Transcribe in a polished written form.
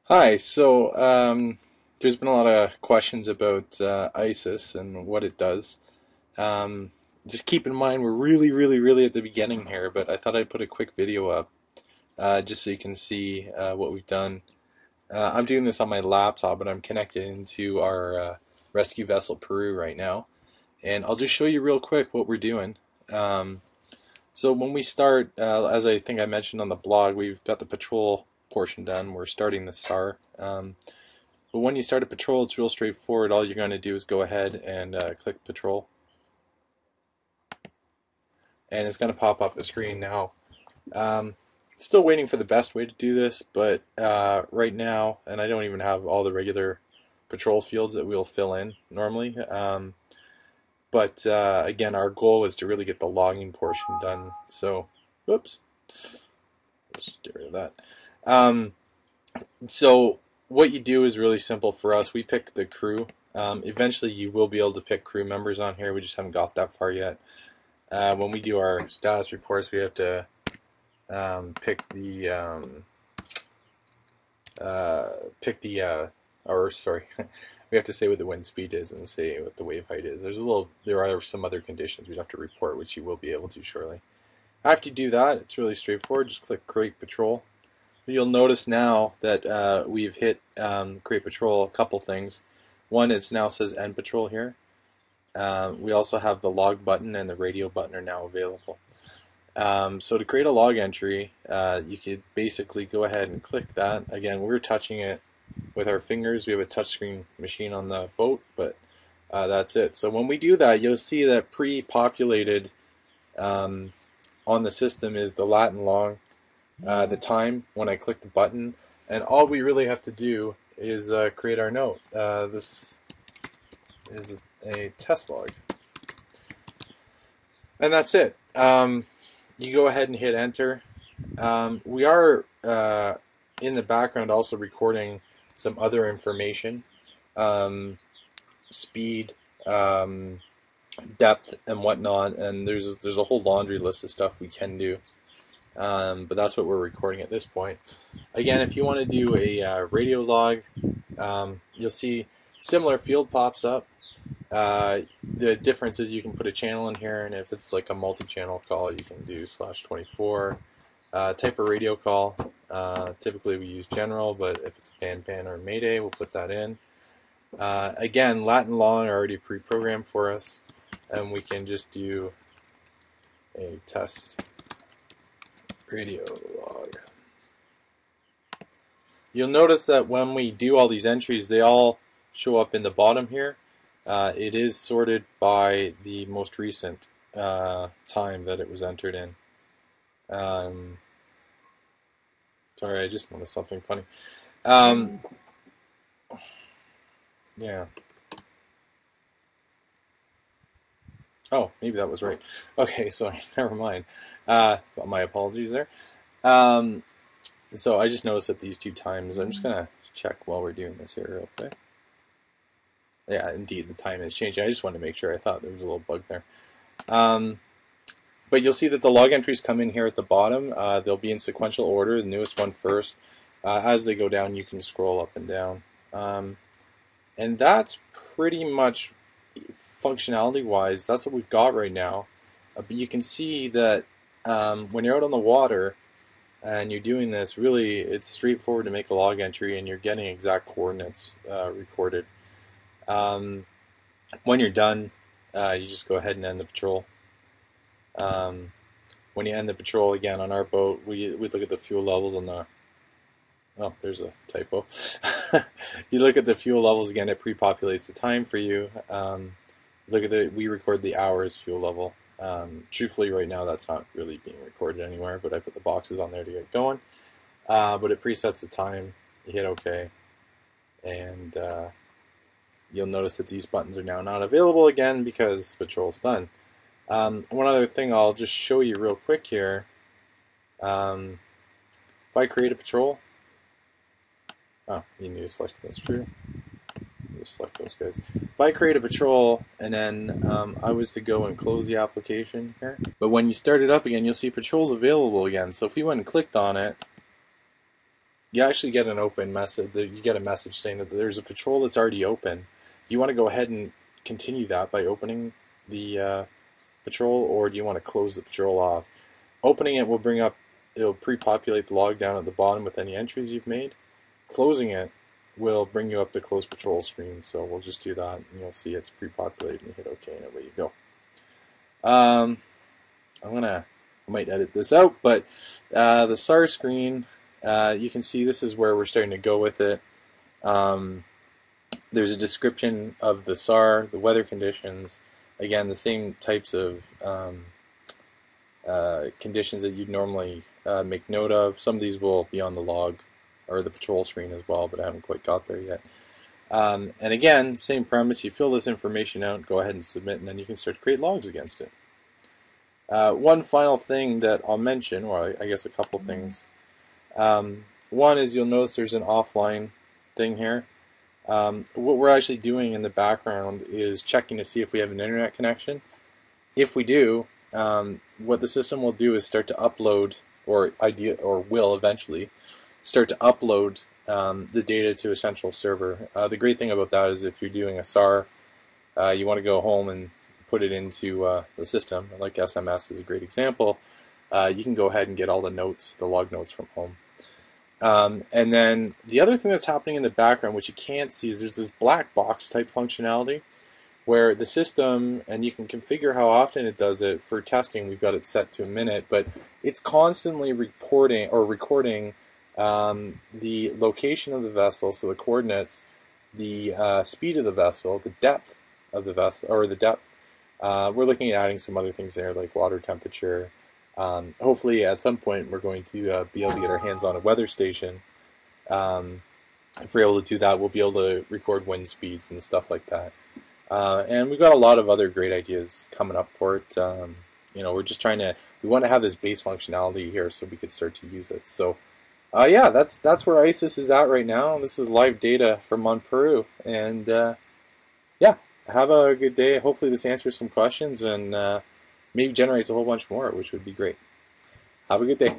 Hi, there's been a lot of questions about ISIS and what it does. Um, just keep in mind we're really at the beginning here, but I thought I'd put a quick video up just so you can see what we've done. I'm doing this on my laptop, but I'm connected into our rescue vessel Peru right now, and I'll just show you real quick what we're doing. Um, so when we start, as I think I mentioned on the blog, we've got the patrol portion done. We're starting the SAR. But when you start a patrol, it's real straightforward. All you're going to do is go ahead and click patrol, and it's going to pop up a screen now. Um, Still waiting for the best way to do this, but right now, and I don't even have all the regular patrol fields that we'll fill in normally. But again, our goal is to really get the logging portion done. So, whoops, just get rid of that. Um, So what you do is really simple for us. We pick the crew. Eventually, you will be able to pick crew members on here. We just haven't got that far yet. When we do our status reports, we have to pick the or sorry, we have to say what the wind speed is and say what the wave height is. There are some other conditions we'd have to report, which you will be able to shortly. After you do that, it's really straightforward. Just click Create Patrol. You'll notice now that we've hit Create Patrol a couple things. One, it now says End Patrol here. We also have the log button and the radio button are now available. So to create a log entry, you could basically go ahead and click that. Again, we're touching it with our fingers. We have a touchscreen machine on the boat, but that's it. So when we do that, you'll see that pre-populated on the system is the lat and long, the time when I click the button, and all we really have to do is create our note. This is a test log, and that's it. You go ahead and hit enter. We are in the background also recording some other information, speed, depth, and whatnot. And there's a whole laundry list of stuff we can do. But that's what we're recording at this point. Again, if you want to do a radio log, you'll see similar field pops up. The difference is you can put a channel in here, and if it's like a multi-channel call, you can do /24. Type of radio call. Typically we use general, but if it's a pan or mayday, we'll put that in. Again, lat and long are already pre-programmed for us, and we can just do a test radio log. You'll notice that when we do all these entries, they all show up in the bottom here. It is sorted by the most recent time that it was entered in. Sorry, I just noticed something funny. Yeah. Oh, maybe that was right. Okay, sorry, never mind. My apologies there. So I just noticed that these two times, I'm just going to check while we're doing this here real quick. Yeah, indeed, the time is changing. I just wanted to make sure. I thought there was a little bug there. But you'll see that the log entries come in here at the bottom. They'll be in sequential order, the newest one first. As they go down, you can scroll up and down. And that's pretty much, functionality-wise, that's what we've got right now. But you can see that when you're out on the water and you're doing this, really, it's straightforward to make a log entry, and you're getting exact coordinates recorded. When you're done, you just go ahead and end the patrol. When you end the patrol, again, on our boat, we look at the fuel levels on the... Oh, there's a typo. You look at the fuel levels again, it pre-populates the time for you. We record the hours fuel level. Truthfully, right now, that's not really being recorded anywhere, but I put the boxes on there to get going. But it presets the time. You hit OK. And you'll notice that these buttons are now not available again because patrol's done. One other thing I'll just show you real quick here. If I create a patrol, you need to select that's true. Just select those guys. If I create a patrol and then I was to go and close the application here, but when you start it up again, you'll see patrol's available again. So if we went and clicked on it, you actually get an open message. You get a message saying that there's a patrol that's already open. Do you want to go ahead and continue that by opening the patrol, or do you want to close the patrol off? Opening it will bring up, it'll pre-populate the log down at the bottom with any entries you've made. Closing it will bring you up the close patrol screen. So we'll just do that, and you'll see it's pre-populated, and you hit OK, and away you go. I might edit this out, but the SAR screen, you can see this is where we're starting to go with it. There's a description of the SAR, the weather conditions, again, the same types of conditions that you'd normally make note of. Some of these will be on the log or the patrol screen as well, but I haven't quite got there yet. And again, same premise, you fill this information out, go ahead and submit, and then you can start to create logs against it. One final thing that I'll mention, or I guess a couple things. One is you'll notice there's an offline thing here. What we're actually doing in the background is checking to see if we have an internet connection. If we do, what the system will do is start to upload, or will eventually start to upload the data to a central server. The great thing about that is if you're doing a SAR, you want to go home and put it into the system, like SMS is a great example. You can go ahead and get all the notes, the log notes from home. And then the other thing that's happening in the background, which you can't see, is there's this black box type functionality where the system, and you can configure how often it does it. For testing, we've got it set to a minute, but it's constantly reporting or recording the location of the vessel, so the coordinates, the speed of the vessel, the depth of the vessel, or the depth. We're looking at adding some other things there, like water temperature. Hopefully at some point we're going to be able to get our hands on a weather station. If we're able to do that, we'll be able to record wind speeds and stuff like that. And we've got a lot of other great ideas coming up for it. We're just we want to have this base functionality here so we could start to use it. So yeah, that's where ISIS is at right now. This is live data from Peru, and yeah, have a good day. Hopefully this answers some questions and maybe generates a whole bunch more, which would be great. Have a good day.